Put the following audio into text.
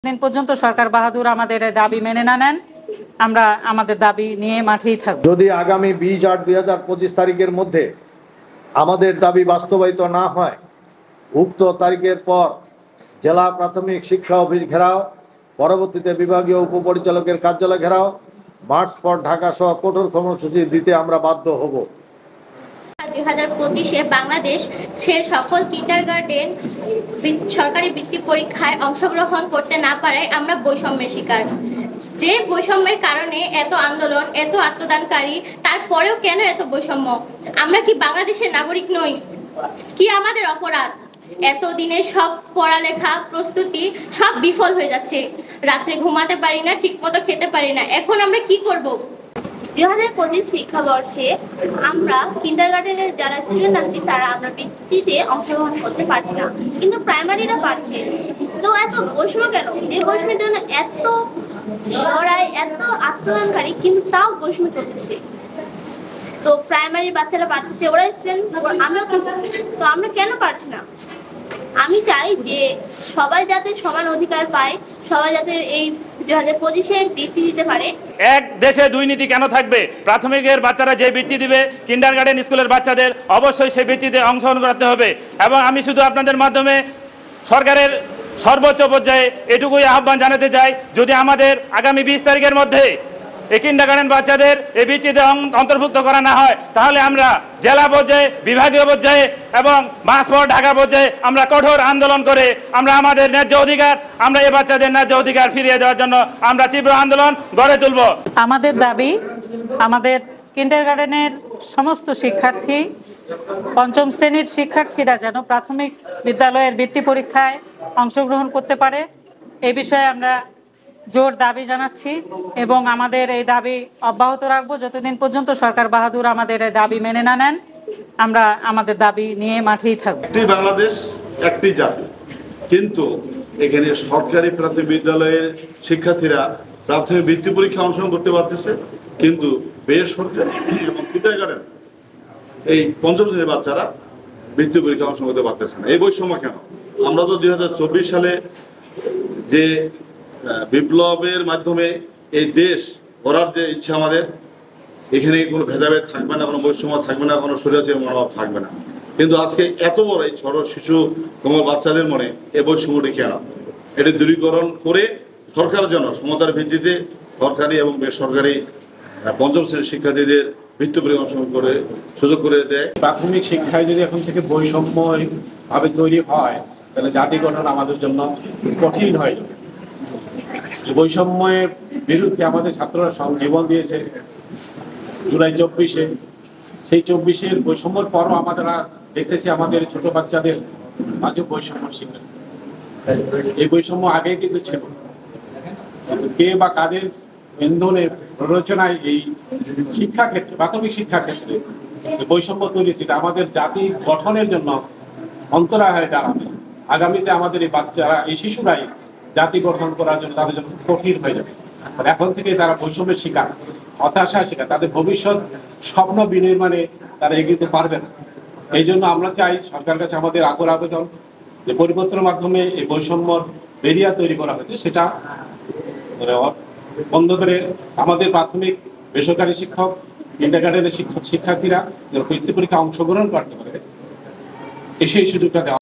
যতদিন পর্যন্ত সরকার বাহাদুর আমাদের দাবি মেনে না নেন, আমরা আমাদের দাবি নিয়ে মাঠেই থাকব। যদি আগামী 20/8/2025 তারিখের মধ্যে আমাদের দাবি বাস্তবায়িত না হয়, উক্ত তারিখের পর জেলা প্রাথমিক শিক্ষা অফিস ঘেরাও, পরবর্তীতে বিভাগীয় উপপরিচালকের কার্যালয় ঘেরাও, মার্চ ফর ঢাকা সহ কঠোর কর্মসূচি দিতে আমরা বাধ্য হব। 2025-এ বাংলাদেশের সকল কিন্ডারগার্টেন সরকারি বৃত্তি পরীক্ষায় অংশগ্রহণ করতে না পারায় আমরা বৈষম্যের শিকার। যে বৈষম্যের কারণে এত আন্দোলন, এত আত্মদানকারী, তারপরেও কেন এত বৈষম্য? আমরা কি বাংলাদেশের নাগরিক নই? কি আমাদের অপরাধ? এতদিনে সব পড়ালেখা প্রস্তুতি সব বিফল হয়ে যাচ্ছে। রাত্রে ঘুমাতে পারি না, ঠিক মতো খেতে পারি না। এখন আমরা কি করব? 2025 শিক্ষাবর্ষে আমরা কিন্ডারগার্টেনের যারা স্টুডেন্ট আছি তারা আমরা বৃত্তিতে অংশগ্রহণ করতে পারছি না, কিন্তু প্রাইমারিরা পারছে। তো এত বৈষম্য কেন? যে বৈষম্যের জন্য এত লড়াই, এত আত্মদানকারী, কিন্তু তাও বৈষম্য চলতেছে। তো প্রাইমারির বাচ্চারা পারতেছে, ওরা স্টুডেন্ট, আমিও তো স্টুডেন্ট, তো আমরা কেন পারছি না? আমি চাই যে সবাই যাতে সমান অধিকার পায়, সবাই যাতে এই 2025-এ বৃত্তি দিতে পারে। এক দেশে দুই নীতি কেন থাকবে? প্রাথমিকের বাচ্চারা যে বৃত্তি দিবে, কিন্ডারগার্টেন স্কুলের বাচ্চাদের অবশ্যই সেই বৃত্তিতে অংশগ্রহণ করতে হবে। এবং আমি শুধু আপনাদের মাধ্যমে সরকারের সর্বোচ্চ পর্যায়ে এটুকুই আহ্বান জানাতে চাই, যদি আমাদের আগামী 20 তারিখের মধ্যে এই কিন্ডারগার্টেন বাচ্চাদের এই বৃত্তিতে অন্তর্ভুক্ত করা না হয়, তাহলে আমরা জেলা পর্যায়ে, বিভাগীয় পর্যায়ে এবং মার্চ ফর ঢাকা পর্যায়ে আমরা কঠোর আন্দোলন করে আমরা আমাদের ন্যায্য অধিকার, আমরা এই বাচ্চাদের ন্যায্য অধিকার ফিরিয়ে দেওয়ার জন্য আমরা তীব্র আন্দোলন গড়ে তুলব। আমাদের দাবি, আমাদের কিন্ডারগার্টেনের সমস্ত শিক্ষার্থী, পঞ্চম শ্রেণীর শিক্ষার্থীরা যেন প্রাথমিক বিদ্যালয়ের বৃত্তি পরীক্ষায় অংশগ্রহণ করতে পারে, এই বিষয়ে আমরা জোর দাবি জানাচ্ছি এবং আমাদের এই দাবি অব্যাহত রাখবো যতদিন পর্যন্ত সরকার বাহাদুর আমাদের দাবি মেনে না নেন, আমরা আমাদের দাবি নিয়ে মাঠেই থাকবো। একটি বাংলাদেশ, একটি জাতি, কিন্তু এখানে সরকারি প্রাথমিক বিদ্যালয়ের শিক্ষার্থীরা প্রাথমিক বৃত্তি পরীক্ষা অংশগ্রহণ করতে পারতেছে, কিন্তু বেসরকারি এবং কিন্ডারগার্টেন এই পঞ্চম শ্রেণীর বাচ্চারা বৃত্তি পরীক্ষা অংশগ্রহণ করতে পারতেছে না। এই বৈষম্য কেন? আমরা তো 2024 সালে যে বিপ্লবের মাধ্যমে এই দেশ গড়ার যে ইচ্ছা আমাদের, এখানে কোনো ভেদাভেদ থাকবে না, কোনো বৈষম্য থাকবে না, কোনো স্বৈরাচারী মনোভাব থাকবে না। কিন্তু আজকে এত বড় এই ছোট শিশু কোমল বাচ্চাদের মনে এই বৈষম্যটি কেন? এটি দূরীকরণ করে সরকারের জন্য সমতার ভিত্তিতে সরকারি এবং বেসরকারি পঞ্চম শ্রেণীর শিক্ষার্থীদের বৃত্তি পরীক্ষা অংশগ্রহণ করে সুযোগ করে দেয়। প্রাথমিক শিক্ষায় যদি এখন থেকে বৈষম্য ভাবে তৈরি হয়, তাহলে জাতি গঠন আমাদের জন্য কঠিন হয়ে যাবে। বৈষম্যের বিরুদ্ধে আমাদের ছাত্ররা সব জীবন দিয়েছে জুলাই 24-এ। সেই 24-এর বৈষম্যের পরও আমরা দেখতেছি আমাদের ছোট বাচ্চাদের মাঝে বৈষম্যের শিকার। এই বৈষম্য আগে কিন্তু ছিল, কে বা কাদের ইন্ধনে প্ররোচনায় এই শিক্ষাক্ষেত্রে, প্রাথমিক শিক্ষাক্ষেত্রে বৈষম্য তৈরি হচ্ছে, আমাদের জাতি গঠনের জন্য অন্তরায় হয়ে দাঁড়াবে। আগামীতে আমাদের এই বাচ্চারা, এই শিশুরাই জাতি গঠন করার জন্য তাদের জন্য কঠিন হয়ে যাবে। এখন থেকে তারা বৈষম্যের শিকার, হতাশার শিকার, তাদের ভবিষ্যৎ স্বপ্ন বিনির্মাণে তারা এগিয়ে পারবে না। এই জন্য আমরা চাই সরকারের কাছে আমাদের আগ্রহ আবেদন যে পরিবর্তনের মাধ্যমে এই বৈষম্যর বেরিয়া তৈরি করা হয়েছে সেটা বন্ধ করে আমাদের প্রাথমিক বেসরকারি শিক্ষক, কিন্ডারগার্টেনের শিক্ষার্থীরা বৃত্তি পরীক্ষা অংশগ্রহণ করতে পারে, সেই সুযোগটা দেওয়া।